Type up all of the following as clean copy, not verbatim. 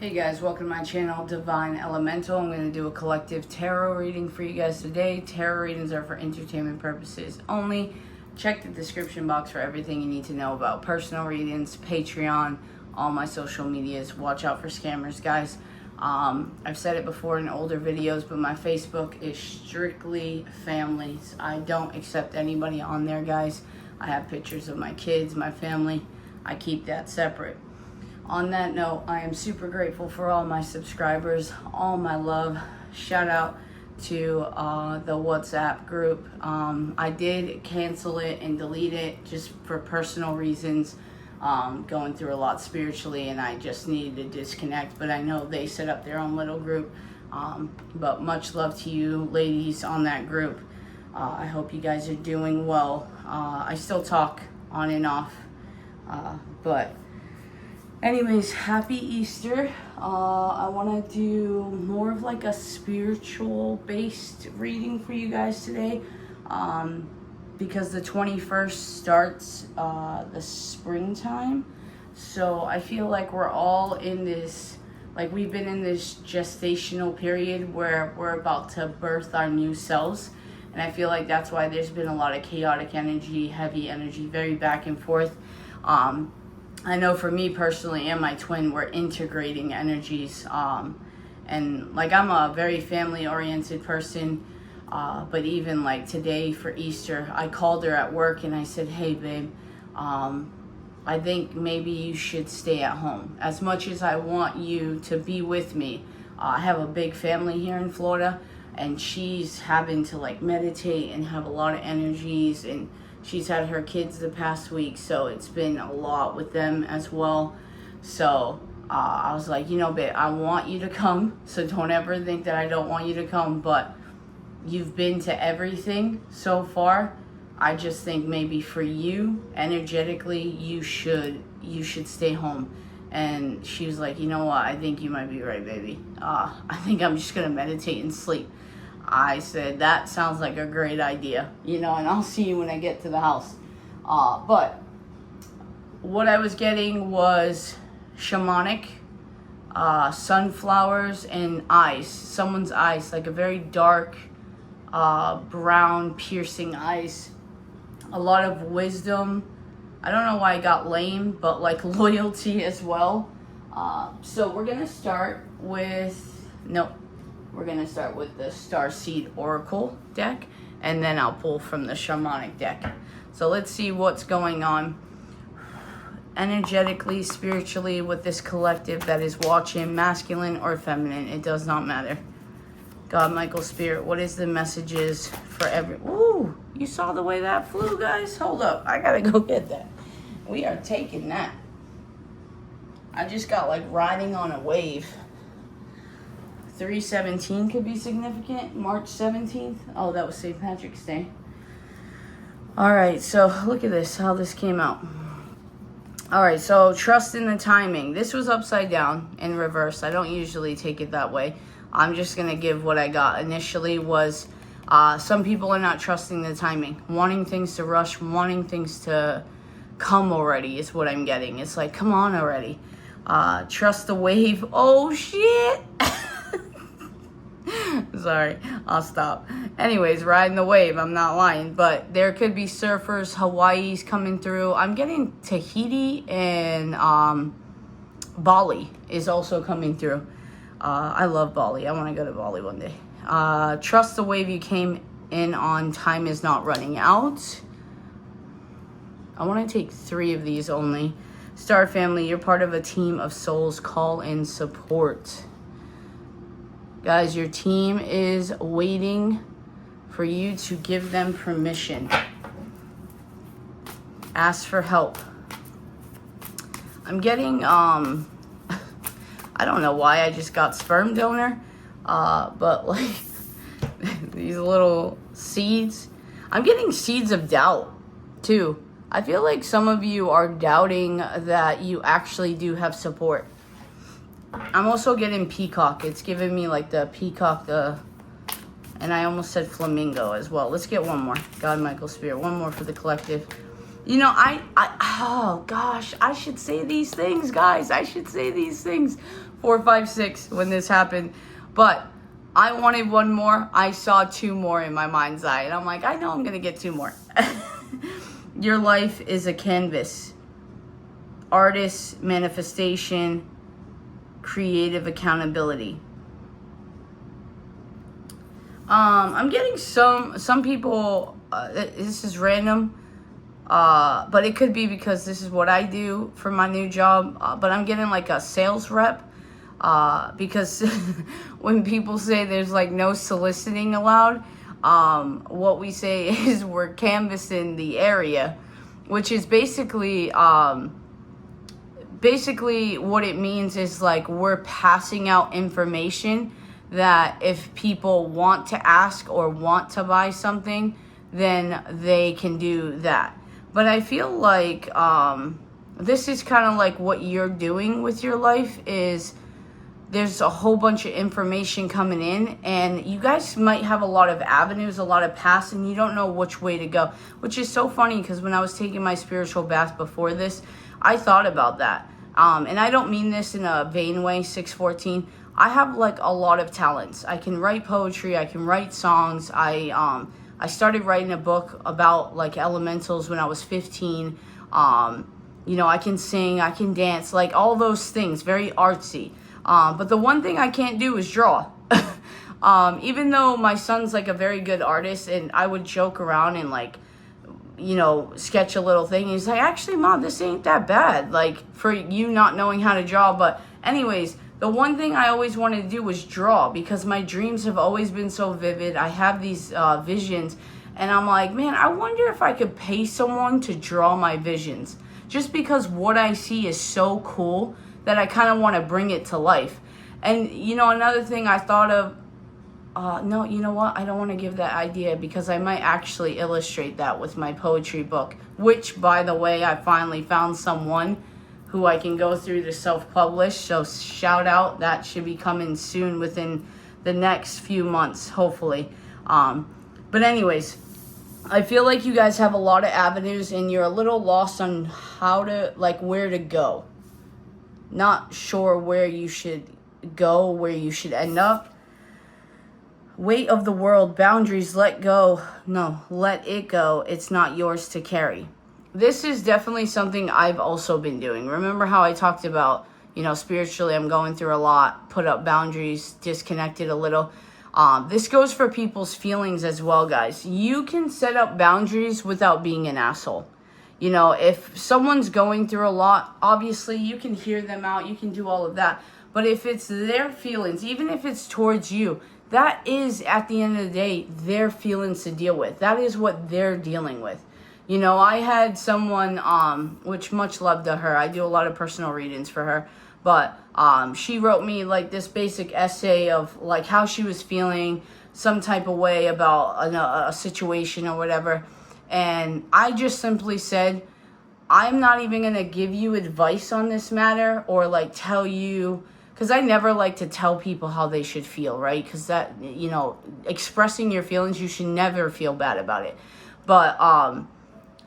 Hey guys, welcome to my channel, DivineElemental. I'm going to do a collective tarot reading for you guys today. Tarot readings are for entertainment purposes only. Check the description box for everything you need to know about personal readings, Patreon, all my social medias. Watch out for scammers, guys. I've said it before in older videos, but my Facebook is strictly families. I don't accept anybody on there, guys. I have pictures of my kids, my family. I keep that separate. On that note, I am super grateful for all my subscribers, all my love. Shout out to the WhatsApp group. I did cancel it and delete it just for personal reasons. Going through a lot spiritually, and I just needed to disconnect. But I know they set up their own little group. But much love to you ladies on that group. I hope you guys are doing well. I still talk on and off, but anyways, happy Easter. I want to do more of like a spiritual based reading for you guys today, because the 21st starts the springtime. So I feel like we're all in this, like we've been in this gestational period where we're about to birth our new selves. And I feel like that's why there's been a lot of chaotic energy, heavy energy, very back and forth. I know for me personally and my twin, we're integrating energies. And like I'm a very family oriented person. But even like today for Easter, I called her at work and I said, hey babe, I think maybe you should stay at home. As much as I want you to be with me, I have a big family here in Florida, and she's having to like meditate and have a lot of energies, and she's had her kids the past week, so it's been a lot with them as well. So I was like, you know, babe, I want you to come, so don't ever think that I don't want you to come, but you've been to everything so far. I just think maybe for you, energetically, you should stay home. And she was like, you know what, I think you might be right, baby. I think I'm just gonna meditate and sleep. I said, that sounds like a great idea, you know, and I'll see you when I get to the house. But what I was getting was shamanic, sunflowers, and eyes. Someone's eyes, like a very dark, brown, piercing eyes. A lot of wisdom. I don't know why I got lame, but like loyalty as well. So we're going to start with, we're going to start with the Starseed Oracle deck, and then I'll pull from the Shamanic deck. So let's see what's going on energetically, spiritually with this collective that is watching, masculine or feminine. It does not matter. God, Michael, Spirit, what is the messages for every... Ooh, you saw the way that flew, guys? Hold up. I got to go get that. We are taking that. I just got like riding on a wave. 3/17 could be significant. March 17th. Oh, that was St. Patrick's Day. All right, so look at this, how this came out. All right, so trust in the timing. This was upside down in reverse. I don't usually take it that way. I'm just going to give what I got. Initially was some people are not trusting the timing. Wanting things to rush, wanting things to come already is what I'm getting. It's like, come on already. Trust the wave. Oh, shit. Sorry, I'll stop. Anyways, riding the wave, I'm not lying. But there could be surfers, Hawaii's coming through. I'm getting Tahiti and Bali is also coming through. I love Bali. I want to go to Bali one day. Trust the wave you came in on. Time is not running out. I want to take 3 of these only. Star family, you're part of a team of souls. Call in support. Guys, your team is waiting for you to give them permission. Ask for help. I'm getting, I don't know why I just got sperm donor, but like these little seeds. I'm getting seeds of doubt too. I feel like some of you are doubting that you actually do have support. I'm also getting peacock. It's giving me like the peacock, and I almost said flamingo as well. Let's get one more. God, Michael, Spirit. One more for the collective. oh gosh, I should say these things, guys. I should say these things. 4, 5, 6 when this happened. But I wanted one more. I saw 2 more in my mind's eye. And I'm like, I know I'm going to get 2 more. Your life is a canvas. Artist, manifestation, creative accountability. I'm getting some people, this is random, but it could be because this is what I do for my new job, but I'm getting like a sales rep, because when people say there's like no soliciting allowed, what we say is we're canvassing the area, which is basically what it means is like we're passing out information that if people want to ask or want to buy something, then they can do that. But I feel like this is kind of like what you're doing with your life is there's a whole bunch of information coming in, and you guys might have a lot of avenues, a lot of paths, and you don't know which way to go, which is so funny because when I was taking my spiritual bath before this, I thought about that. And I don't mean this in a vain way, 614. I have like a lot of talents. I can write poetry. I can write songs. I started writing a book about like elementals when I was 15. I can sing. I can dance. Like all those things. Very artsy. But the one thing I can't do is draw. Even though my son's like a very good artist, and I would joke around and like, sketch a little thing. He's like, actually, Mom, this ain't that bad. Like for you not knowing how to draw. But anyways, the one thing I always wanted to do was draw because my dreams have always been so vivid. I have these visions, and I'm like, man, I wonder if I could pay someone to draw my visions. Just because what I see is so cool that I kind of want to bring it to life. And, another thing I thought of, no, you know what? I don't want to give that idea because I might actually illustrate that with my poetry book, which, by the way, I finally found someone who I can go through to self-publish. So shout out, that should be coming soon within the next few months, hopefully. But anyways, I feel like you guys have a lot of avenues and you're a little lost on how to, like, where to go. Not sure where you should go, where you should end up. Weight of the world, boundaries, let go. No, let it go. It's not yours to carry. This is definitely something I've also been doing. Remember how I talked about, spiritually I'm going through a lot, put up boundaries, disconnected a little. This goes for people's feelings as well, guys. You can set up boundaries without being an asshole. If someone's going through a lot, obviously you can hear them out, you can do all of that. But if it's their feelings, even if it's towards you, that is, at the end of the day, their feelings to deal with. That is what they're dealing with. I had someone, which much love to her. I do a lot of personal readings for her. But she wrote me like this basic essay of like how she was feeling, some type of way about a situation or whatever. And I just simply said, I'm not even going to give you advice on this matter or like tell you, because I never like to tell people how they should feel, right? Because that, expressing your feelings, you should never feel bad about it. But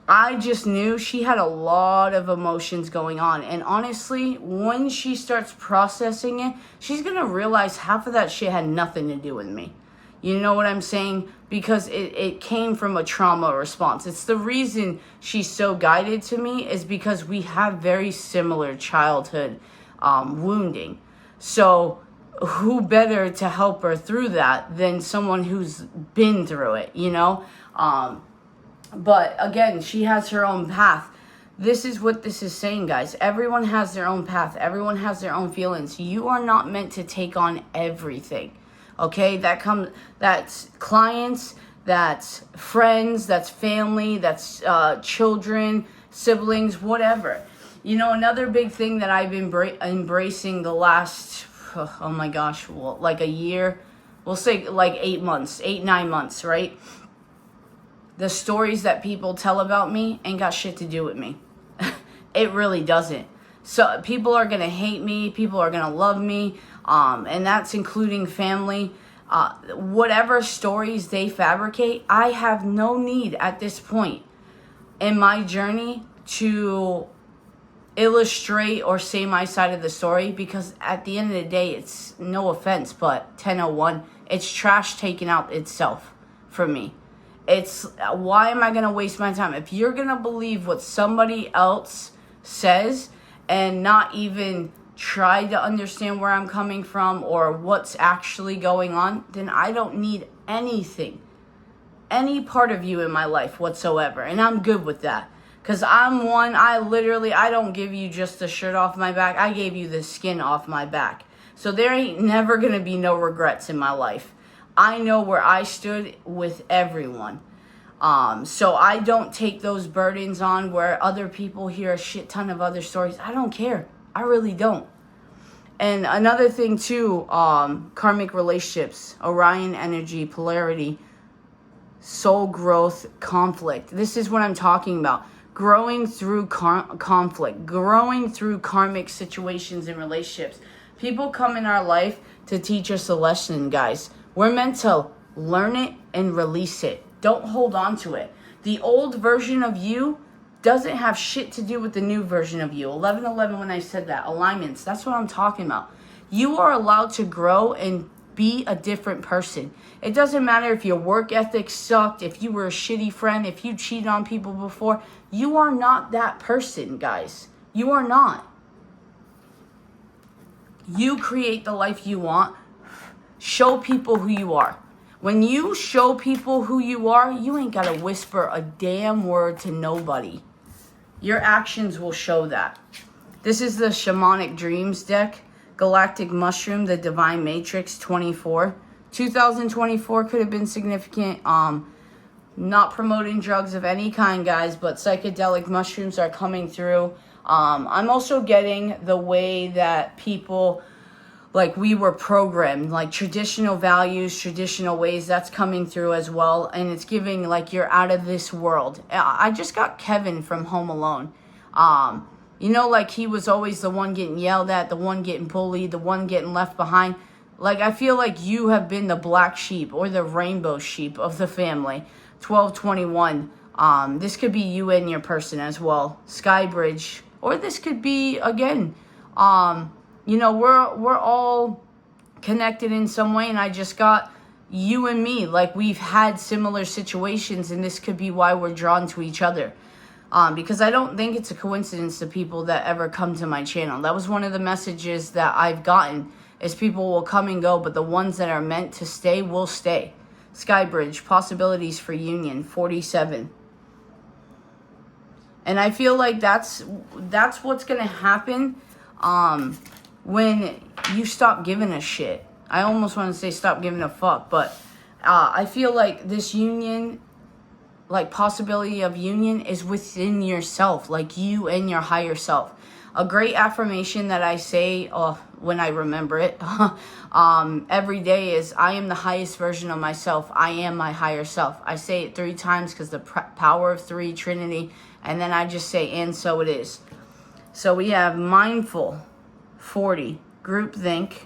I just knew she had a lot of emotions going on. And honestly, when she starts processing it, she's going to realize half of that shit had nothing to do with me. You know what I'm saying? Because it came from a trauma response. It's the reason she's so guided to me is because we have very similar childhood wounding. So who better to help her through that than someone who's been through it, But again, she has her own path. This is what this is saying, guys. Everyone has their own path. Everyone has their own feelings. You are not meant to take on everything. Okay, that's clients, that's friends, that's family, that's children, siblings, whatever. Another big thing that I've been embracing the last, oh my gosh, like a year, we'll say like 8 months, 9 months, right? The stories that people tell about me ain't got shit to do with me. It really doesn't. So people are going to hate me. People are going to love me. And that's including family. Whatever stories they fabricate, I have no need at this point. in my journey to illustrate or say my side of the story, because at the end of the day, it's, no offense, but 1001, it's trash taken out itself for me. It's, why am I going to waste my time? If you're going to believe what somebody else says and not even try to understand where I'm coming from or what's actually going on, then I don't need anything, any part of you in my life whatsoever. And I'm good with that. Because I'm one, I don't give you just the shirt off my back. I gave you the skin off my back. So there ain't never going to be no regrets in my life. I know where I stood with everyone. So I don't take those burdens on where other people hear a shit ton of other stories. I don't care. I really don't. And another thing too, karmic relationships, Orion energy, polarity, soul growth, conflict. This is what I'm talking about. Growing through conflict, growing through karmic situations and relationships. People come in our life to teach us a lesson, guys. We're meant to learn it and release it. Don't hold on to it. The old version of you doesn't have shit to do with the new version of you. 11:11 when I said that. Alignments. That's what I'm talking about. You are allowed to grow and be a different person. It doesn't matter if your work ethic sucked, if you were a shitty friend, if you cheated on people before. You are not that person, guys. You are not. You create the life you want. Show people who you are. When you show people who you are, you ain't got to whisper a damn word to nobody. Your actions will show that. This is the Shamanic Dreams deck. Galactic Mushroom, the Divine Matrix 24. 2024 could have been significant. Not promoting drugs of any kind, guys, but psychedelic mushrooms are coming through. I'm also getting the way that people, like, we were programmed, like traditional values, traditional ways, that's coming through as well. And it's giving, like, you're out of this world. I just got Kevin from Home Alone. You know, like, he was always the one getting yelled at, the one getting bullied, the one getting left behind. Like, I feel like you have been the black sheep or the rainbow sheep of the family. 1221. This could be you and your person as well. Skybridge. Or this could be, again, you know, we're all connected in some way, and I just got you and me. Like, we've had similar situations, and this could be why we're drawn to each other. Because I don't think it's a coincidence to people that ever come to my channel. That was one of the messages that I've gotten, is people will come and go, but the ones that are meant to stay will stay. Skybridge, possibilities for union, 47. And I feel like that's what's going to happen when you stop giving a shit. I almost want to say stop giving a fuck, but I feel like this union, like possibility of union, is within yourself, like you and your higher self. A great affirmation that I say when I remember it every day is, I am the highest version of myself. I am my higher self. I say it 3 times because the power of 3, Trinity, and then I just say, and so it is. So we have mindful, 40, groupthink,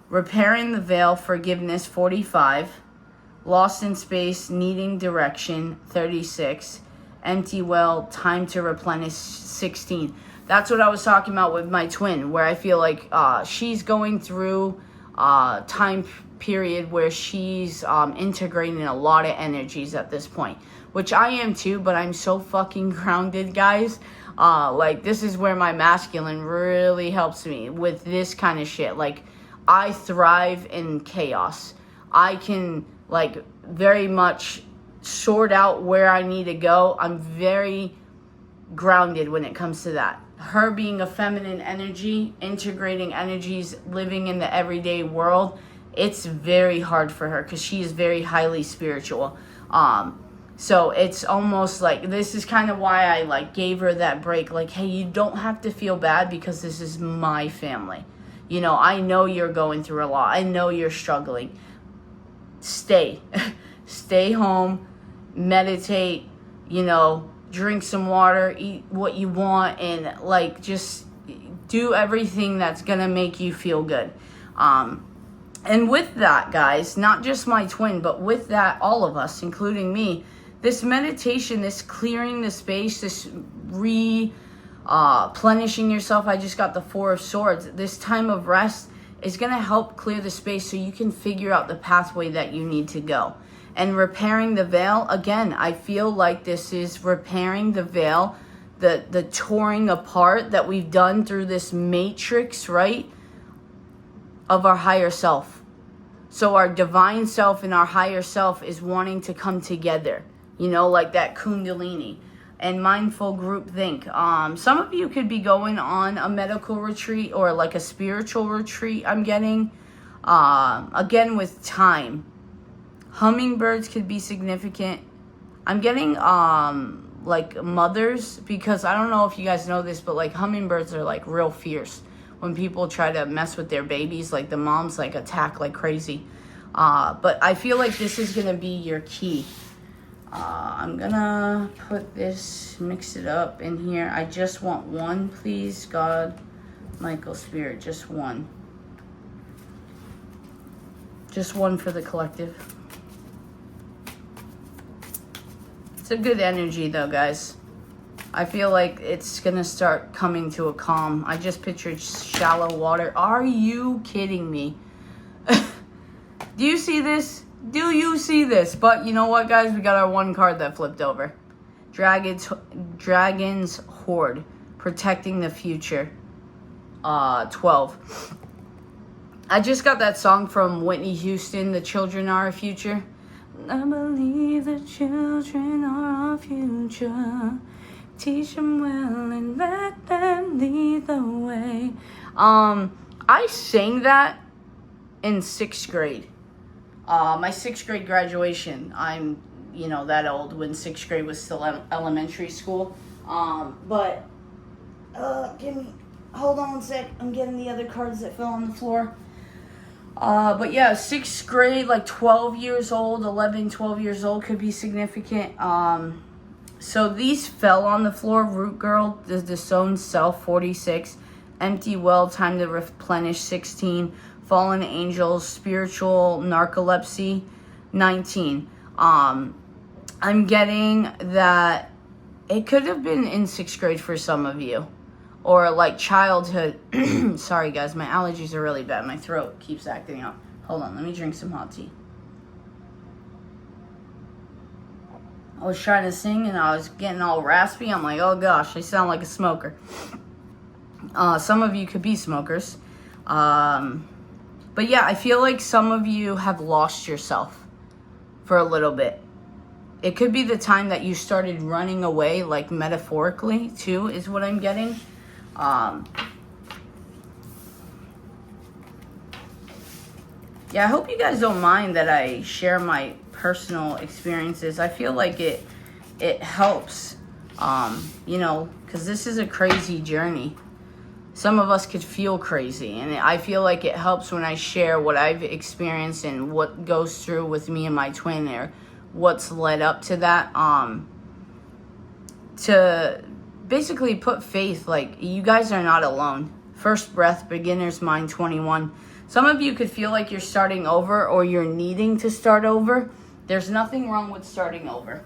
repairing the veil, forgiveness, 45, lost in space, needing direction, 36, empty well, time to replenish, 16. That's what I was talking about with my twin, where I feel like she's going through a time period where she's integrating a lot of energies at this point, which I am too, but I'm so fucking grounded, guys. Like, this is where my masculine really helps me with this kind of shit. Like, I thrive in chaos. I can, like, very much sort out where I need to go. I'm very grounded when it comes to that. Her being a feminine energy, integrating energies, living in the everyday world, it's very hard for her because she is very highly spiritual. So it's almost like, this is kind of why I like gave her that break. Like, hey, you don't have to feel bad because this is my family. You know, I know you're going through a lot. I know you're struggling. Stay. Stay home. Meditate. You know, drink some water. Eat what you want. And, like, just do everything that's going to make you feel good. And with that, guys, not just my twin, but with that, all of us, including me, this meditation, this clearing the space, this replenishing yourself. I just got the Four of Swords. This time of rest is going to help clear the space so you can figure out the pathway that you need to go. And repairing the veil, again, I feel like this is repairing the veil, the tearing apart that we've done through this matrix, right, of our higher self. So our divine self and our higher self is wanting to come together, you know, like that Kundalini and mindful groupthink. Some of you could be going on a medical retreat or like a spiritual retreat, I'm getting. Again, with time. Hummingbirds could be significant. I'm getting like mothers, because I don't know if you guys know this, but like hummingbirds are like real fierce. When people try to mess with their babies, like the moms like attack like crazy. But I feel like this is gonna be your key. I'm gonna put this, mix it up in here. I just want one, please, God, Michael, Spirit, just one. Just one for the collective. It's a good energy though, guys. I feel like it's gonna start coming to a calm. I just pictured shallow water. Are you kidding me? Do you see this? Do you see this? But you know what, guys? We got our one card that flipped over. Dragon's Horde. Protecting the future. 12. I just got that song from Whitney Houston, The Children Are Our Future. I believe the children are our future. Teach them well and let them lead the way. I sang that in 6th grade. My 6th grade graduation. I'm, you know, that old when 6th grade was still elementary school. Hold on one sec. I'm getting the other cards that fell on the floor. But yeah, 6th grade, like 12 years old, 11, 12 years old could be significant. So these fell on the floor. Root Girl, the Disowned Self, 46. Empty Well, Time to Replenish, 16. Fallen Angels, Spiritual Narcolepsy, 19. I'm getting that it could have been in 6th grade for some of you. Or like childhood. Sorry guys, my allergies are really bad. My throat keeps acting up. Hold on, let me drink some hot tea. I was trying to sing and I was getting all raspy. I'm like, oh gosh, I sound like a smoker. Some of you could be smokers. But yeah, I feel like some of you have lost yourself for a little bit. It could be the time that you started running away, like metaphorically too, is what I'm getting. Yeah, I hope you guys don't mind that I share my personal experiences. I feel like it helps, you know, because this is a crazy journey. Some of us could feel crazy, and I feel like it helps when I share what I've experienced and what goes through with me and my twin, or what's led up to that, to basically put faith, like, you guys are not alone. First Breath, Beginner's Mind, 21. Some of you could feel like you're starting over, or you're needing to start over. There's nothing wrong with starting over.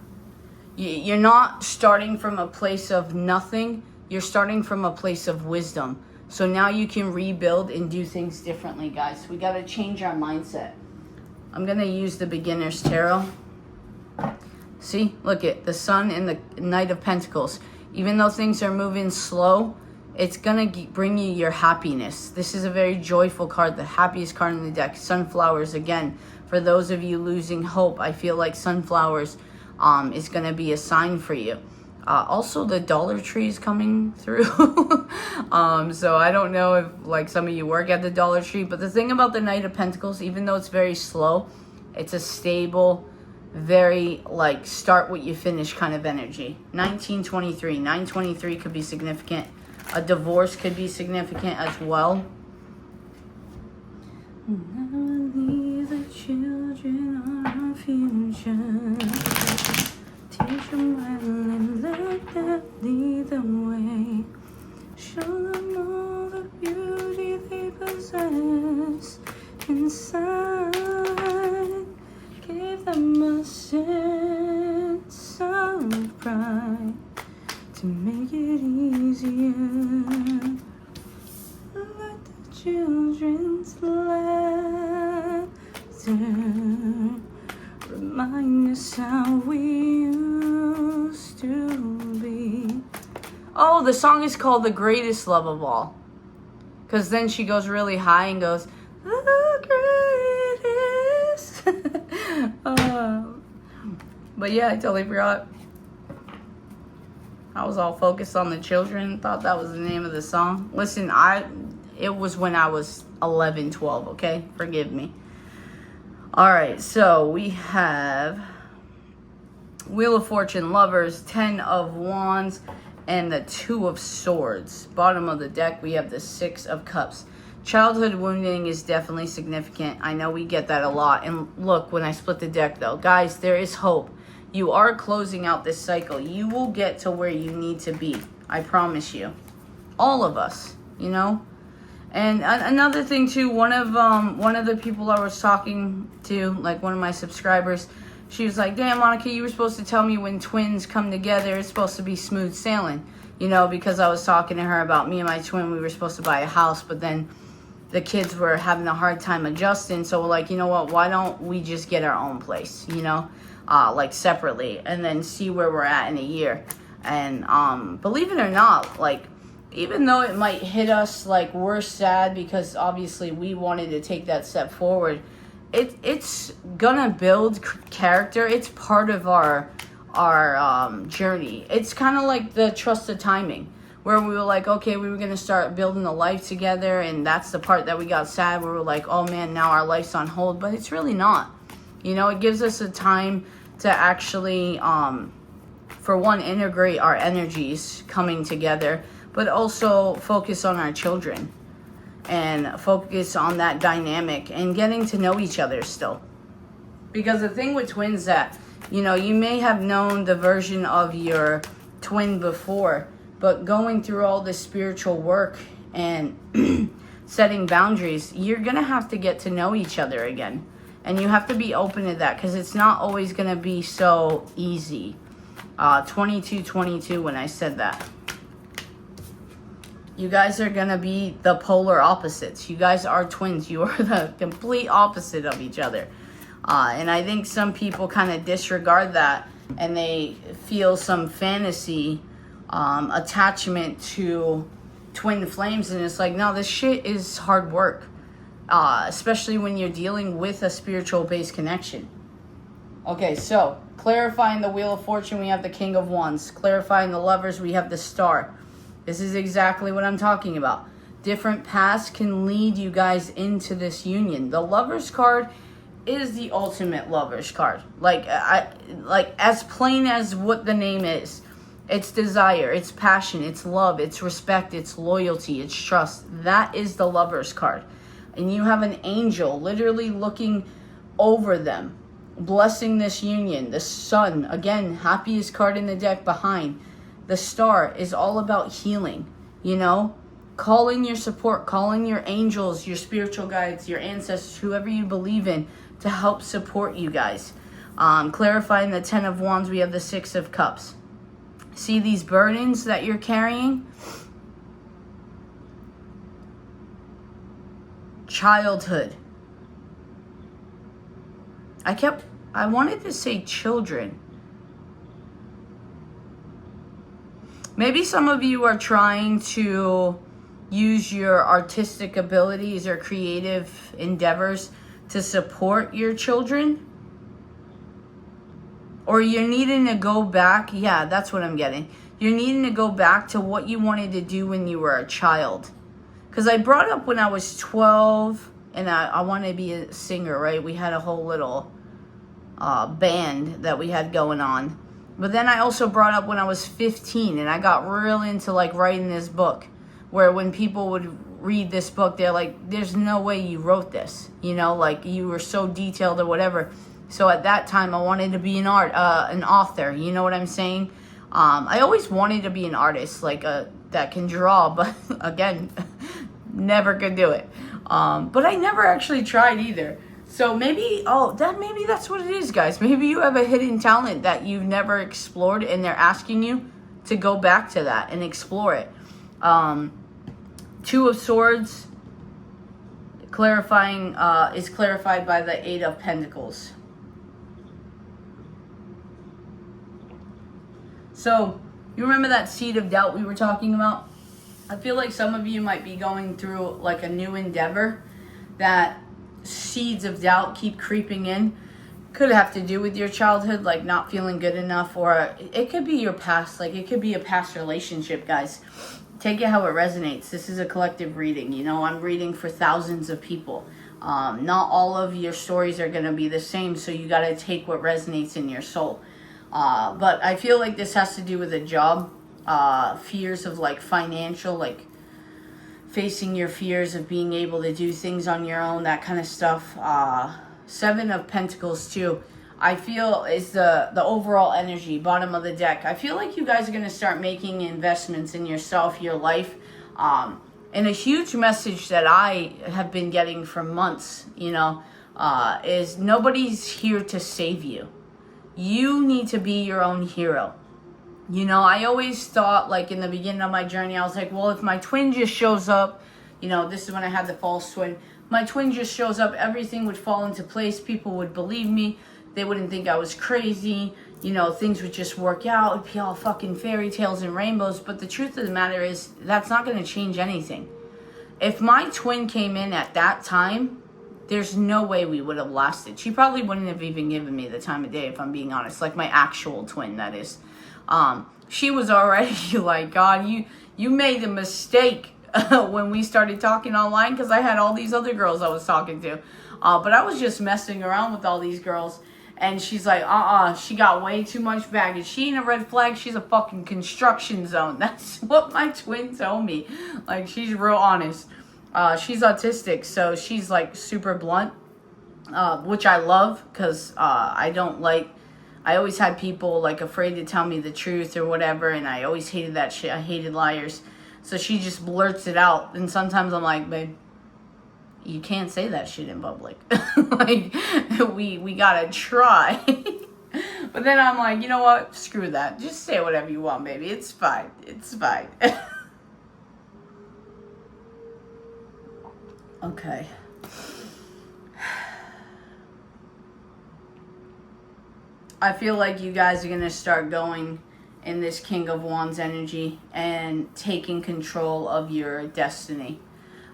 You're not starting from a place of nothing. You're starting from a place of wisdom. So now you can rebuild and do things differently, guys. We got to change our mindset. I'm going to use the Beginner's Tarot. See, look at the Sun and the Knight of Pentacles. Even though things are moving slow, it's going to bring you your happiness. This is a very joyful card, the happiest card in the deck. Sunflowers, again, for those of you losing hope, I feel like sunflowers is going to be a sign for you. Also, the Dollar Tree is coming through. So I don't know if like some of you work at the Dollar Tree, but the thing about the Knight of Pentacles, even though it's very slow, it's a stable, very like start what you finish kind of energy. 1923. 923 could be significant. A divorce could be significant as well. I believe the children are our future. Teach them well and let them lead the way. Show them all the beauty they possess inside. Give them a sense children's laughter remind us how we used to be. Oh, the song is called The Greatest Love of All. Because then she goes really high and goes, the greatest. But yeah, I totally forgot. I was all focused on the children. Thought that was the name of the song. Listen, it was when I was 11, 12, okay? Forgive me. Alright, so we have Wheel of Fortune, Lovers, 10 of Wands, and the 2 of Swords. Bottom of the deck, we have the 6 of Cups. Childhood wounding is definitely significant. I know we get that a lot. And look, when I split the deck though, guys, there is hope. You are closing out this cycle. You will get to where you need to be. I promise you. All of us, you know? And another thing too, one of the people I was talking to, like one of my subscribers, she was like, damn, Monica, you were supposed to tell me when twins come together, it's supposed to be smooth sailing. You know, because I was talking to her about me and my twin, we were supposed to buy a house, but then the kids were having a hard time adjusting. So we're like, you know what, why don't we just get our own place, you know? Like separately, and then see where we're at in a year. And believe it or not, like, even though it might hit us like we're sad because obviously we wanted to take that step forward, it's gonna build character. It's part of our journey. It's kind of like the trust of timing, where we were like, okay, we were gonna start building a life together, and that's the part that we got sad, where we're like, oh man, now our life's on hold. But it's really not. You know, it gives us a time to actually, for one, integrate our energies coming together, but also focus on our children and focus on that dynamic and getting to know each other still. Because the thing with twins that, you know, you may have known the version of your twin before, but going through all this spiritual work and setting boundaries, you're going to have to get to know each other again. And you have to be open to that, because it's not always going to be so easy. 22-22 when I said that. You guys are going to be the polar opposites. You guys are twins. You are the complete opposite of each other. And I think some people kind of disregard that, and they feel some fantasy attachment to twin flames. And it's like, no, this shit is hard work. Especially when you're dealing with a spiritual-based connection. Okay, so clarifying the Wheel of Fortune, we have the King of Wands. Clarifying the Lovers, we have the Star. This is exactly what I'm talking about. Different paths can lead you guys into this union. The Lovers card is the ultimate Lovers card. Like as plain as what the name is. It's desire, it's passion, it's love, it's respect, it's loyalty, it's trust. That is the Lovers card. And you have an angel literally looking over them, blessing this union. The Sun, again, happiest card in the deck behind. The Star is all about healing, you know? Calling your support, calling your angels, your spiritual guides, your ancestors, whoever you believe in, to help support you guys. Clarifying the 10 of Wands, we have the 6 of Cups. See these burdens that you're carrying? Childhood. I wanted to say children. Maybe some of you are trying to use your artistic abilities or creative endeavors to support your children. Or you're needing to go back. Yeah, that's what I'm getting. You're needing to go back to what you wanted to do when you were a child. Because I brought up when I was 12, and I wanted to be a singer, right? We had a whole little band that we had going on. But then I also brought up when I was 15, and I got real into like writing this book, where when people would read this book, they're like, there's no way you wrote this. You know, like you were so detailed or whatever. So at that time, I wanted to be an author. You know what I'm saying? I always wanted to be an artist, like that can draw, but again, never could do it. But I never actually tried either. So maybe that's what it is, guys. Maybe you have a hidden talent that you've never explored, and they're asking you to go back to that and explore it. 2 of Swords, clarifying is clarified by the Eight of Pentacles. So, you remember that seed of doubt we were talking about? I feel like some of you might be going through like a new endeavor that seeds of doubt keep creeping in. Could have to do with your childhood, like not feeling good enough, or it could be your past, like it could be a past relationship, guys. Take it how it resonates. This is a collective reading. You know, I'm reading for thousands of people. Not all of your stories are going to be the same, so you got to take what resonates in your soul. But I feel like this has to do with a job, fears of like financial, like facing your fears of being able to do things on your own, that kind of stuff. Seven of Pentacles too, I feel is the overall energy, bottom of the deck. I feel like you guys are going to start making investments in yourself, your life. And a huge message that I have been getting for months, you know, is nobody's here to save you. You need to be your own hero. You know, I always thought, like in the beginning of my journey, I was like, well, if my twin just shows up, you know, this is when I had the false twin. My twin just shows up, everything would fall into place. People would believe me. They wouldn't think I was crazy. You know, things would just work out. It'd be all fucking fairy tales and rainbows. But the truth of the matter is, that's not going to change anything. If my twin came in at that time, there's no way we would have lasted. She probably wouldn't have even given me the time of day, if I'm being honest. Like my actual twin, that is. She was already like, God, you made a mistake when we started talking online, because I had all these other girls I was talking to. But I was just messing around with all these girls. And she's like, she got way too much baggage. She ain't a red flag. She's a fucking construction zone. That's what my twin told me. Like, she's real honest. She's autistic, so she's like super blunt, which I love, because I don't like, I always had people like afraid to tell me the truth or whatever, and I always hated that shit. I hated liars. So she just blurts it out, and sometimes I'm like, babe, you can't say that shit in public. Like, we gotta try. But then I'm like, you know what? Screw that. Just say whatever you want, baby. It's fine. It's fine. Okay. I feel like you guys are going to start going in this King of Wands energy and taking control of your destiny.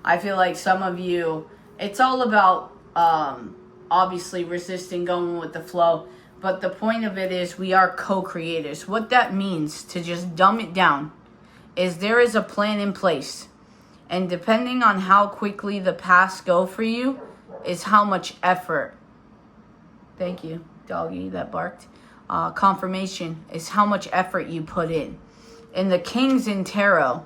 I feel like some of you, it's all about obviously resisting, going with the flow. But the point of it is we are co-creators. What that means, to just dumb it down, is there is a plan in place. And depending on how quickly the paths go for you is how much effort. Thank you, doggy that barked. Confirmation is how much effort you put in. And the Kings in Tarot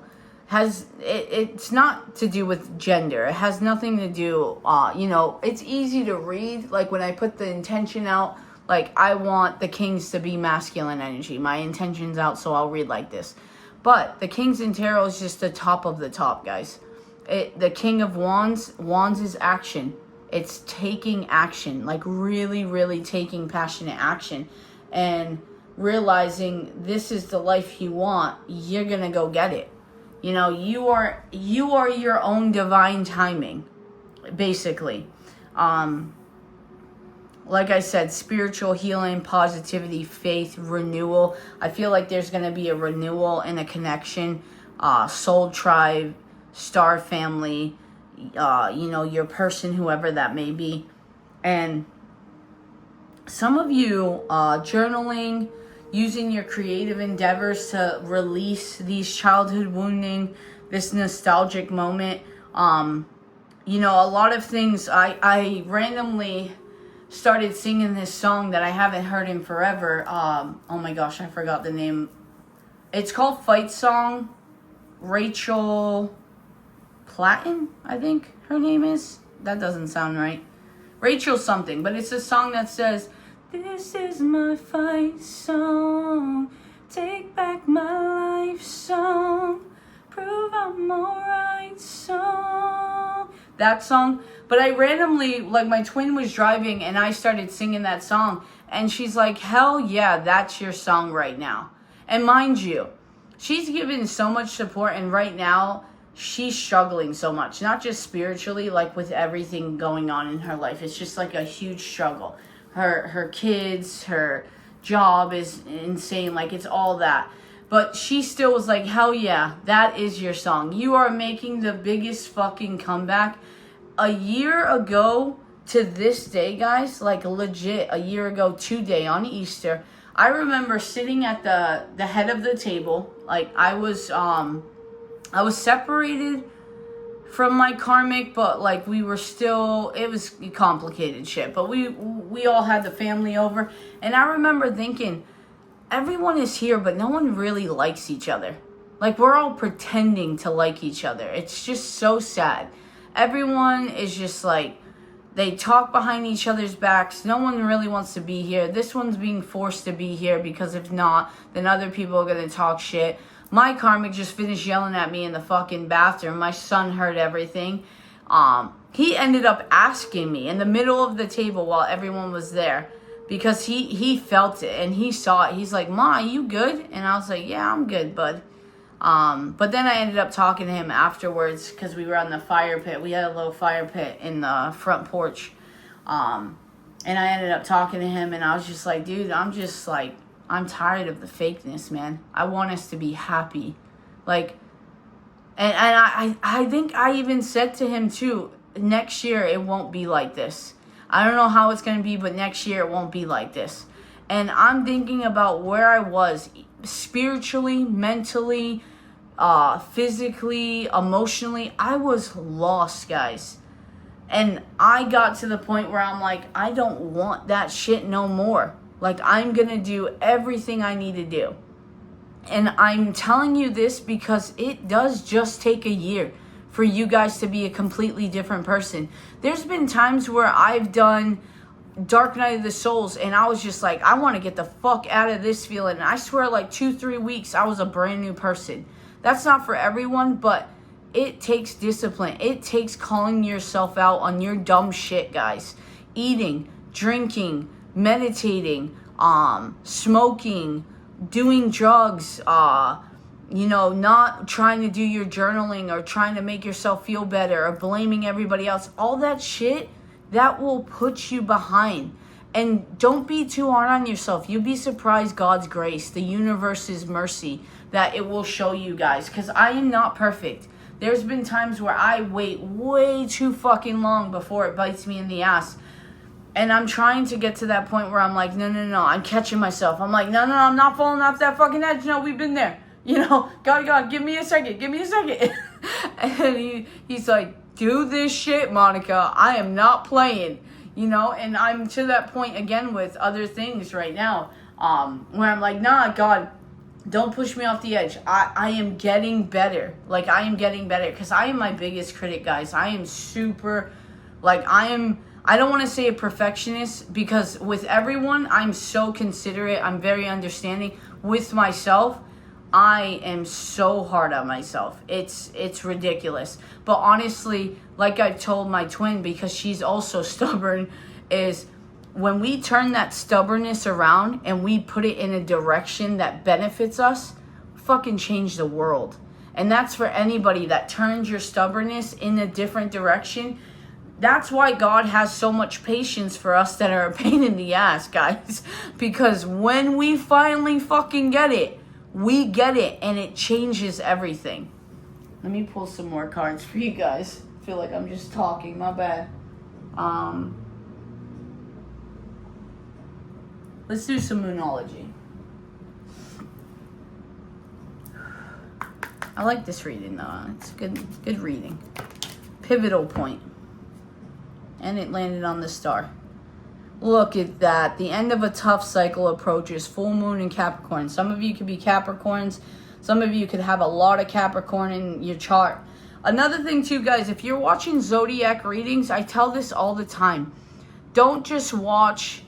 it's not to do with gender. It has nothing to do, you know, it's easy to read. Like when I put the intention out, like I want the Kings to be masculine energy. My intention's out, so I'll read like this. But the Kings in Tarot is just the top of the top, guys. The King of Wands is action. It's taking action, like really, really taking passionate action. And realizing this is the life you want, you're going to go get it. You know, you are your own divine timing, basically. Like I said, spiritual healing, positivity, faith, renewal. I feel like there's going to be a renewal and a connection. Soul tribe, star family, you know, your person, whoever that may be. And some of you journaling, using your creative endeavors to release these childhood wounding, this nostalgic moment. You know, a lot of things, I randomly started singing this song that I haven't heard in forever. Oh my gosh, I forgot the name. It's called Fight Song. Rachel Platten, I think her name is. That doesn't sound right. Rachel something, but it's a song that says, "This is my fight song, take back my life song, prove I'm alright song." That song. But I randomly, like my twin was driving and I started singing that song. And she's like, hell yeah, that's your song right now. And mind you, she's given so much support. And right now, she's struggling so much, not just spiritually, like with everything going on in her life. It's just like a huge struggle. Her kids, her job is insane, like it's all that. But she still was like, hell yeah, that is your song. You are making the biggest fucking comeback. A year ago to this day, guys, like legit a year ago today on Easter, I remember sitting at the head of the table. Like I was separated from my karmic, but like we were still, it was complicated shit. But we all had the family over, and I remember thinking, everyone is here, but no one really likes each other. Like we're all pretending to like each other. It's just so sad. Everyone is just like, they talk behind each other's backs. No one really wants to be here. This one's being forced to be here because if not, then other people are going to talk shit. My karmic just finished yelling at me in the fucking bathroom. My son heard everything. He ended up asking me in the middle of the table while everyone was there, because he felt it and he saw it. He's like, Ma, you good? And I was like, yeah, I'm good, bud. But then I ended up talking to him afterwards because we were on the fire pit. We had a little fire pit in the front porch. And I ended up talking to him, and I was just like, dude, I'm tired of the fakeness, man. I want us to be happy. Like, and I think I even said to him too, next year it won't be like this. I don't know how it's going to be, but next year it won't be like this. And I'm thinking about where I was spiritually, mentally, physically, emotionally. I was lost, guys. And I got to the point where I'm like, I don't want that shit no more. Like, I'm going to do everything I need to do. And I'm telling you this because it does just take a year for you guys to be a completely different person. There's been times where I've done Dark Night of the Souls, and I was just like, I want to get the fuck out of this feeling. And I swear, like 2-3 weeks, I was a brand new person. That's not for everyone, but it takes discipline. It takes calling yourself out on your dumb shit, guys. Eating, drinking, meditating, smoking, doing drugs, not trying to do your journaling or trying to make yourself feel better or blaming everybody else. All that shit, that will put you behind. And don't be too hard on yourself. You'll be surprised God's grace, the universe's mercy, that it will show you guys. Because I am not perfect. There's been times where I wait way too fucking long before it bites me in the ass. And I'm trying to get to that point where I'm like, no, I'm catching myself. I'm like, no, I'm not falling off that fucking edge. No, we've been there. God, give me a second. And he's like, do this shit, Monica. I am not playing, and I'm to that point again with other things right now, where I'm like, nah, God, don't push me off the edge. I am getting better. Like, I am getting better because I am my biggest critic, guys. I am super, I don't want to say a perfectionist, because with everyone, I'm so considerate. I'm very understanding. With myself, I am so hard on myself. It's ridiculous. But honestly, like I told my twin, because she's also stubborn, is when we turn that stubbornness around and we put it in a direction that benefits us, fucking change the world. And that's for anybody that turns your stubbornness in a different direction. That's why God has so much patience for us that are a pain in the ass, guys. Because when we finally fucking get it, we get it, and it changes everything. Let me pull some more cards for you guys. I feel like I'm just talking, my bad. Let's do some Moonology. I like this reading though. It's good reading. Pivotal point. And it landed on the star. Look at that. The end of a tough cycle approaches. Full moon in Capricorn. Some of you could be Capricorns. Some of you could have a lot of Capricorn in your chart. Another thing too, guys, if you're watching zodiac readings, I tell this all the time. Don't just watch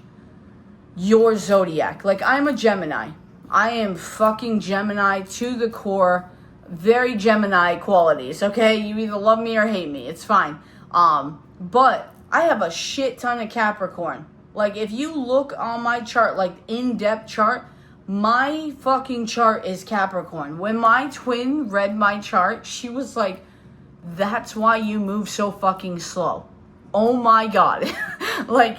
your zodiac. Like, I'm a Gemini. I am fucking Gemini to the core. Very Gemini qualities, okay? You either love me or hate me. It's fine. But I have a shit ton of Capricorn. Like, if you look on my chart, like in-depth chart, my fucking chart is Capricorn. When my twin read my chart, she was like, that's why you move so fucking slow. Oh my God. Like,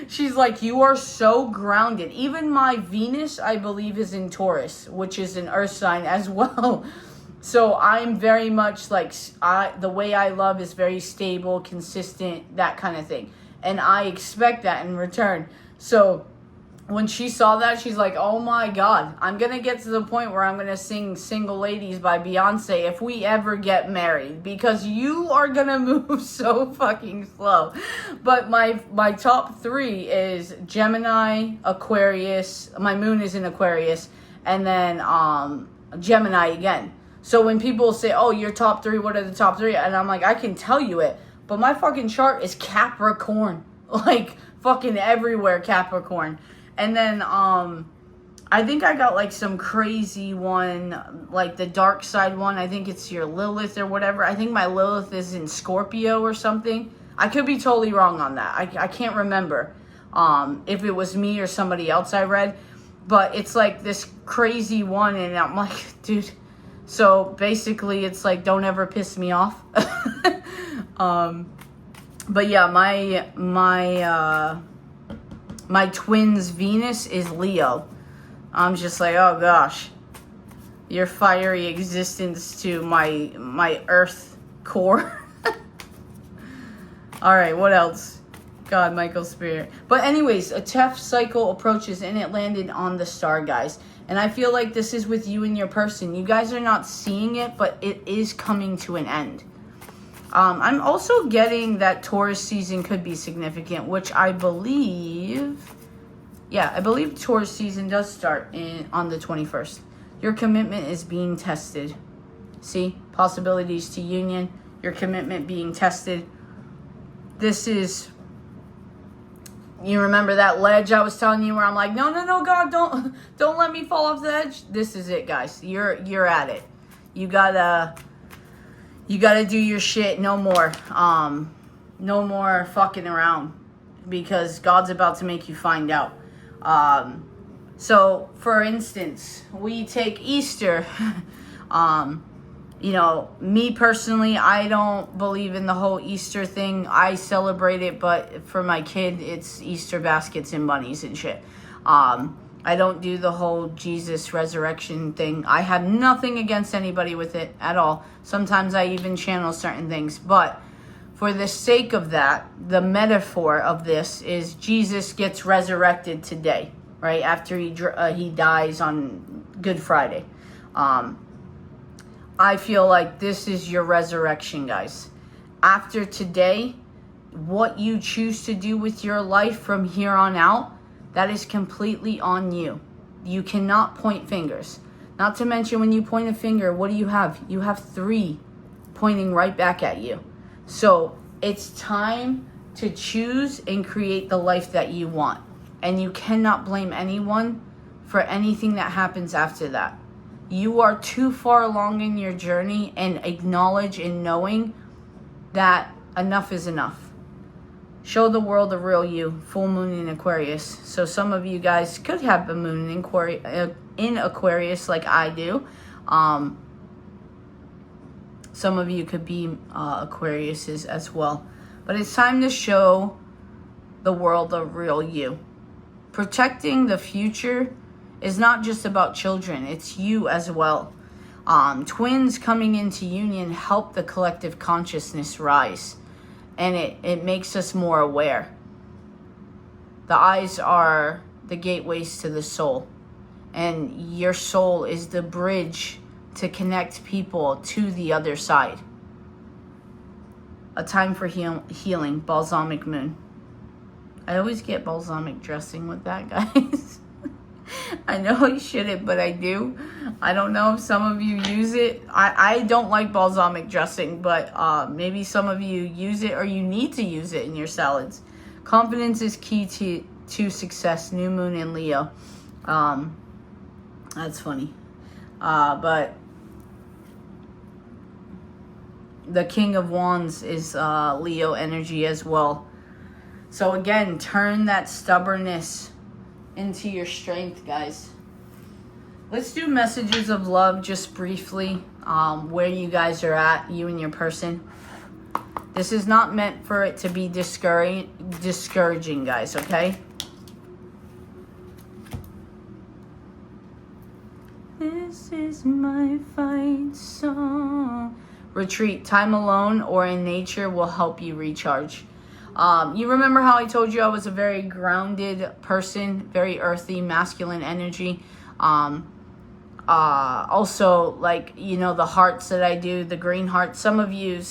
she's like, you are so grounded. Even my Venus, I believe, is in Taurus, which is an earth sign as well. So I'm very much like, the way I love is very stable, consistent, that kind of thing. And I expect that in return. So when she saw that, she's like, oh my God, I'm going to get to the point where I'm going to sing Single Ladies by Beyonce if we ever get married, because you are going to move so fucking slow. But my top 3 is Gemini, Aquarius. My moon is in Aquarius, and then Gemini again. So when people say, oh, your top 3, what are the top 3? And I'm like, I can tell you it, but my fucking chart is Capricorn. Like, fucking everywhere Capricorn. And then, I think I got, like, some crazy one, like, the dark side one. I think it's your Lilith or whatever. I think my Lilith is in Scorpio or something. I could be totally wrong on that. I can't remember if it was me or somebody else I read. But it's, like, this crazy one, and I'm like, dude. So, basically, it's, like, don't ever piss me off. But, yeah, my twin's Venus is Leo. I'm just like, oh gosh, your fiery existence to my earth core. All right, what else? God, Michael Spirit. But anyways, a tough cycle approaches, and it landed on the star, guys. And I feel like this is with you and your person. You guys are not seeing it, but it is coming to an end. I'm also getting that Taurus season could be significant, which I believe... Yeah, I believe Taurus season does start on the 21st. Your commitment is being tested. See? Possibilities to union. Your commitment being tested. This is... You remember that ledge I was telling you where I'm like, no, God, don't let me fall off the edge? This is it, guys. You're at it. You gotta do your shit. No more. No more fucking around. Because God's about to make you find out. So, for instance, we take Easter. You know, me personally, I don't believe in the whole Easter thing. I celebrate it, but for my kid, it's Easter baskets and bunnies and shit. I don't do the whole Jesus resurrection thing. I have nothing against anybody with it at all. Sometimes I even channel certain things. But for the sake of that, the metaphor of this is Jesus gets resurrected today, right? After he dies on Good Friday. I feel like this is your resurrection, guys. After today, what you choose to do with your life from here on out, that is completely on you. You cannot point fingers. Not to mention, when you point a finger, what do you have? You have 3 pointing right back at you. So it's time to choose and create the life that you want. And you cannot blame anyone for anything that happens after that. You are too far along in your journey, and acknowledge and knowing that enough is enough. Show the world the real you. Full moon in Aquarius. So some of you guys could have a moon in Aquarius like I do. Some of you could be Aquariuses as well. But it's time to show the world the real you. Protecting the future is not just about children. It's you as well. Twins coming into union help the collective consciousness rise. And it makes us more aware. The eyes are the gateways to the soul. And your soul is the bridge to connect people to the other side. A time for healing. Balsamic moon. I always get balsamic dressing with that, guys. I know I shouldn't, but I do. I don't know if some of you use it. I don't like balsamic dressing, but maybe some of you use it, or you need to use it in your salads. Confidence is key to success. New moon in Leo. That's funny. But the King of Wands is Leo energy as well. So again, turn that stubbornness into your strength, guys. Let's do messages of love just briefly, where you guys are at, you and your person. This is not meant for it to be discouraging, guys, okay? This is my fight song. Retreat. Time alone or in nature will help you recharge. You remember how I told you I was a very grounded person, very earthy, masculine energy. Also, like, you know, the hearts that I do, the green hearts. Some of you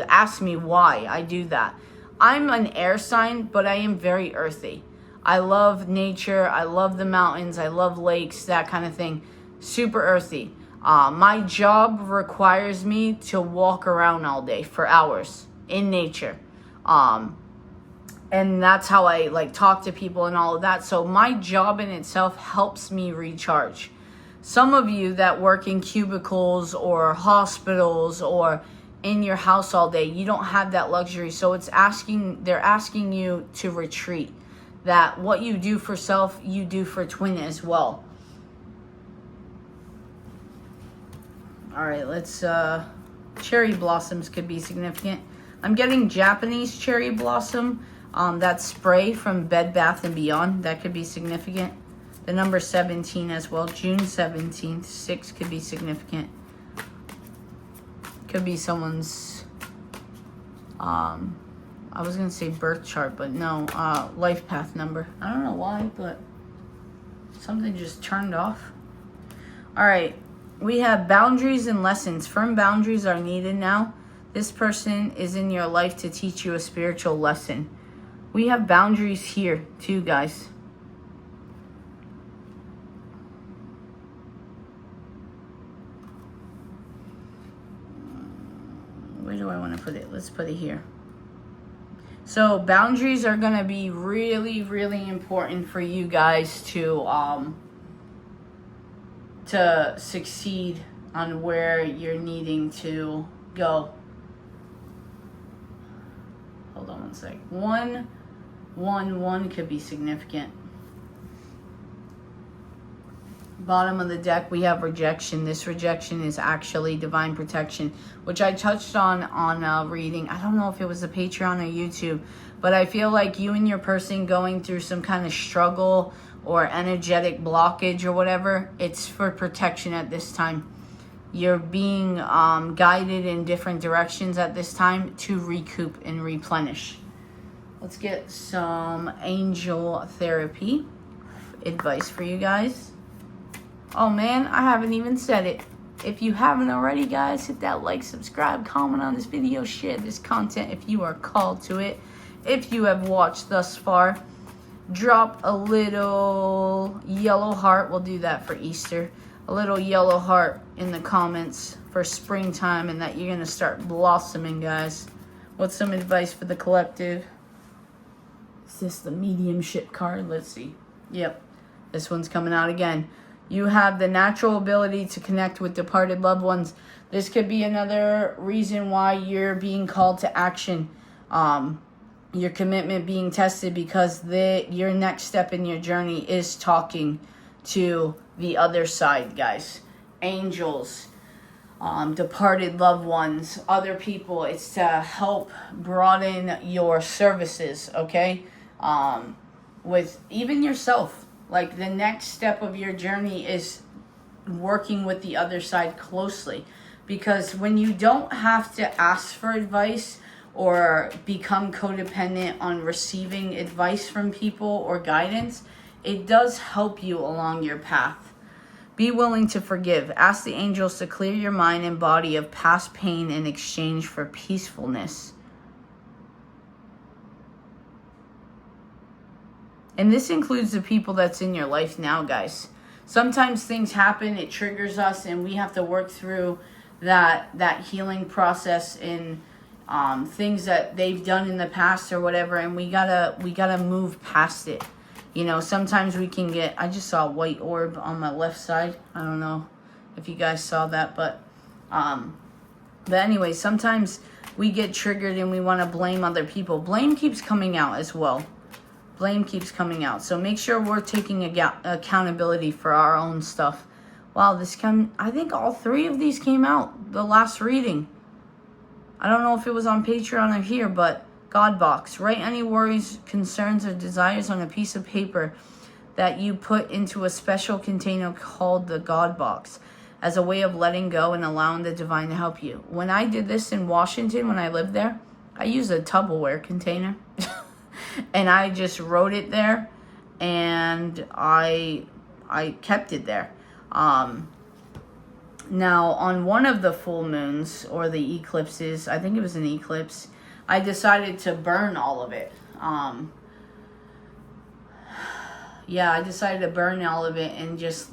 ask me why I do that. I'm an air sign, but I am very earthy. I love nature. I love the mountains. I love lakes, that kind of thing. Super earthy. My job requires me to walk around all day for hours in nature. And that's how I like talk to people and all of that. So my job in itself helps me recharge. Some of you that work in cubicles or hospitals or in your house all day, you don't have that luxury. So they're asking you to retreat. That what you do for self, you do for twin as well. All right, let's, cherry blossoms could be significant. I'm getting Japanese cherry blossom. That spray from Bed Bath & Beyond, that could be significant. The number 17 as well, June 17th, 6 could be significant. Could be someone's, I was going to say birth chart, but no, life path number. I don't know why, but something just turned off. All right, we have boundaries and lessons. Firm boundaries are needed now. This person is in your life to teach you a spiritual lesson. We have boundaries here too, guys. Where do I want to put it? Let's put it here. So boundaries are going to be really, really important for you guys to succeed on where you're needing to go. Hold on one sec. 111 could be significant. Bottom of the deck, we have rejection. This rejection is actually divine protection, which I touched on reading. I don't know if it was a Patreon or YouTube, but I feel like you and your person going through some kind of struggle or energetic blockage or whatever, it's for protection at this time. You're being guided in different directions at this time to recoup and replenish. Let's get some angel therapy advice for you guys. Oh man, I haven't even said it. If you haven't already, guys, hit that like, subscribe, comment on this video, share this content if you are called to it. If you have watched thus far, drop a little yellow heart. We'll do that for Easter. A little yellow heart in the comments for springtime and that you're going to start blossoming, guys. What's some advice for the collective? Is this the mediumship card? Let's see. Yep. This one's coming out again. You have the natural ability to connect with departed loved ones. This could be another reason why you're being called to action. Your commitment being tested because your next step in your journey is talking to the other side, guys. Angels, departed loved ones, other people. It's to help broaden your services, okay? With even yourself. Like the next step of your journey is working with the other side closely. Because when you don't have to ask for advice or become codependent on receiving advice from people or guidance, it does help you along your path. Be willing to forgive. Ask the angels to clear your mind and body of past pain in exchange for peacefulness. And this includes the people that's in your life now, guys. Sometimes things happen, it triggers us, and we have to work through that healing process in things that they've done in the past or whatever, and we gotta move past it. You know, sometimes we can get, I just saw a white orb on my left side. I don't know if you guys saw that, but anyway, sometimes we get triggered and we want to blame other people. Blame keeps coming out as well. Blame keeps coming out. So make sure we're taking accountability for our own stuff Wow, I think all 3 of these came out the last reading. I don't know if it was on Patreon or here, but God box. Write any worries, concerns, or desires on a piece of paper that you put into a special container called the God box as a way of letting go and allowing the divine to help you. When I did this in Washington, when I lived there, I used a Tupperware container and I just wrote it there, and I kept it there. Now, on one of the full moons or the eclipses, I think it was an eclipse, I decided to burn all of it. I decided to burn all of it and just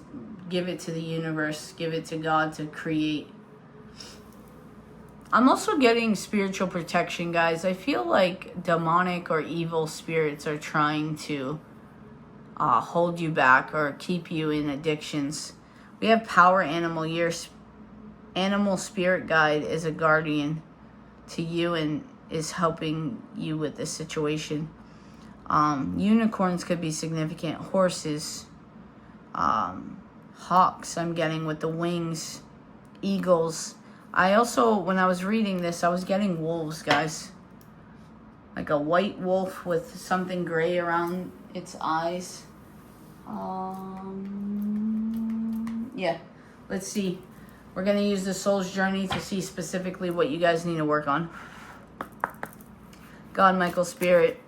give it to the universe, give it to God to create. I'm also getting spiritual protection, guys. I feel like demonic or evil spirits are trying to hold you back or keep you in addictions. We have power animal. Your animal spirit guide is a guardian to you and is helping you with this situation. Unicorns could be significant. Horses, hawks, I'm getting with the wings, eagles. I also, when I was reading this, I was getting wolves, guys. Like a white wolf with something gray around its eyes. Yeah, let's see. We're going to use the soul's journey to see specifically what you guys need to work on. God, Michael, Spirit,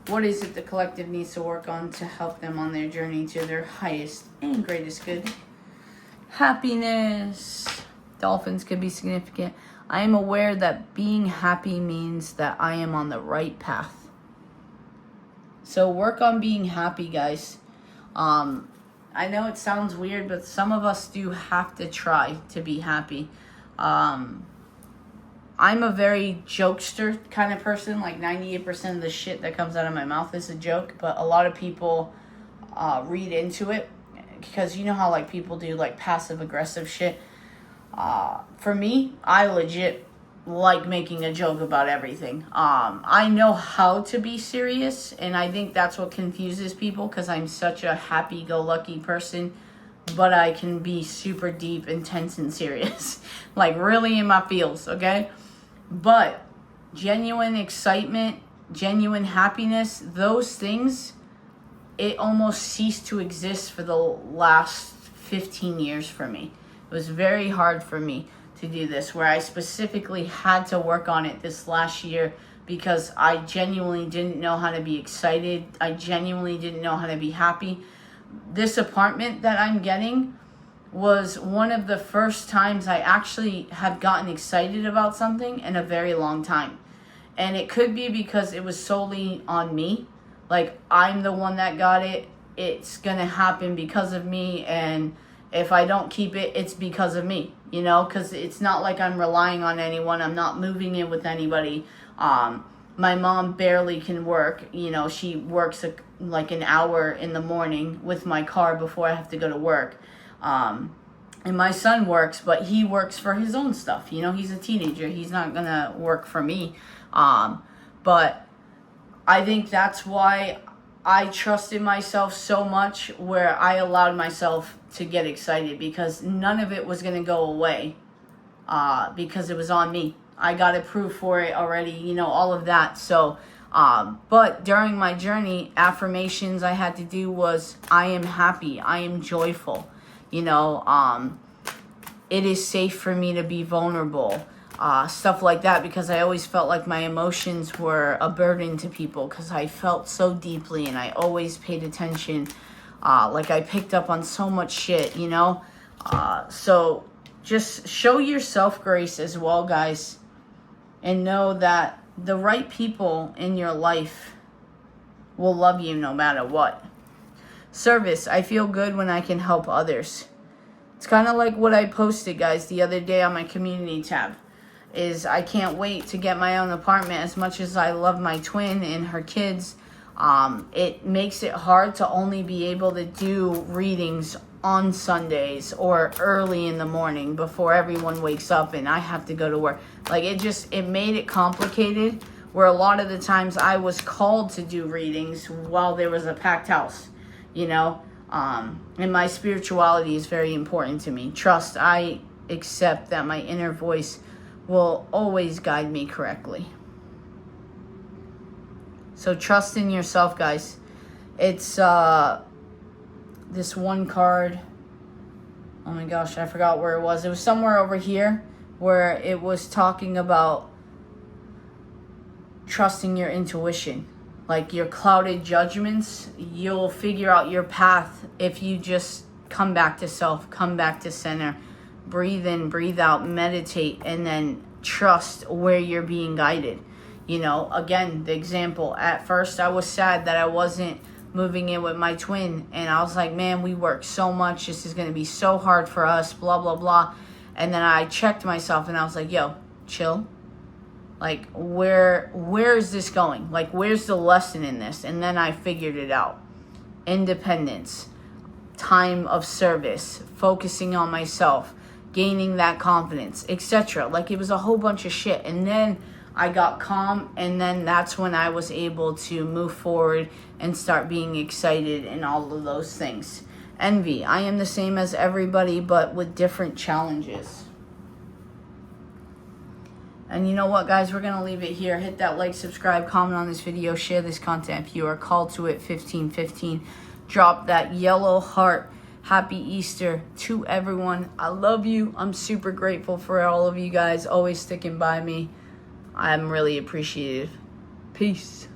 what is it the collective needs to work on to help them on their journey to their highest and greatest good? Happiness. Dolphins could be significant. I am aware that being happy means that I am on the right path. So work on being happy, guys. I know it sounds weird, but some of us do have to try to be happy. I'm a very jokester kind of person. Like 98% of the shit that comes out of my mouth is a joke, but a lot of people read into it because you know how like people do like passive aggressive shit. For me, I legit like making a joke about everything. I know how to be serious, and I think that's what confuses people because I'm such a happy-go-lucky person, but I can be super deep, intense, and serious. Like really in my feels, okay? But genuine excitement, genuine happiness, those things, it almost ceased to exist for the last 15 years for me. It was very hard for me to do this, where I specifically had to work on it this last year because I genuinely didn't know how to be excited. I genuinely didn't know how to be happy. This apartment that I'm getting was one of the first times I actually have gotten excited about something in a very long time. And it could be because it was solely on me. Like, I'm the one that got it. It's going to happen because of me. And if I don't keep it, it's because of me, you know, because it's not like I'm relying on anyone. I'm not moving in with anybody. My mom barely can work. You know, she works like an hour in the morning with my car before I have to go to work. And my son works, but he works for his own stuff. You know, he's a teenager. He's not going to work for me. But I think that's why I trusted myself so much, where I allowed myself to get excited because none of it was going to go away because it was on me. I got approved for it already, you know, all of that. So, but during my journey, affirmations I had to do was, I am happy, I am joyful, you know, it is safe for me to be vulnerable. Stuff like that, because I always felt like my emotions were a burden to people because I felt so deeply and I always paid attention. Like I picked up on so much shit, you know. So just show yourself grace as well, guys, and know that the right people in your life will love you no matter what. Service. I feel good when I can help others. It's kind of like what I posted, guys, the other day on my community tab. Is I can't wait to get my own apartment. As much as I love my twin and her kids, it makes it hard to only be able to do readings on Sundays or early in the morning before everyone wakes up and I have to go to work. Like it made it complicated, where a lot of the times I was called to do readings while there was a packed house, you know. And my spirituality is very important to me. Trust, I accept that my inner voice will always guide me correctly. So trust in yourself, guys. It's this one card. Oh my gosh, I forgot where it was. It was somewhere over here where it was talking about trusting your intuition. Like your clouded judgments, you'll figure out your path if you just come back to self, come back to center, breathe in, breathe out, meditate, and then trust where you're being guided. You know, again, the example, at first I was sad that I wasn't moving in with my twin, and I was like, man, we work so much, this is going to be so hard for us, blah, blah, blah. And then I checked myself and I was like, yo, chill. Like, where is this going? Like, where's the lesson in this? And then I figured it out. Independence, time of service, focusing on myself, gaining that confidence, etc. Like, it was a whole bunch of shit. And then I got calm, and then that's when I was able to move forward and start being excited and all of those things. Envy. I am the same as everybody, but with different challenges. And you know what, guys? We're going to leave it here. Hit that like, subscribe, comment on this video, share this content if you are called to it. 1515. Drop that yellow heart. Happy Easter to everyone. I love you. I'm super grateful for all of you guys always sticking by me. I'm really appreciative. Peace.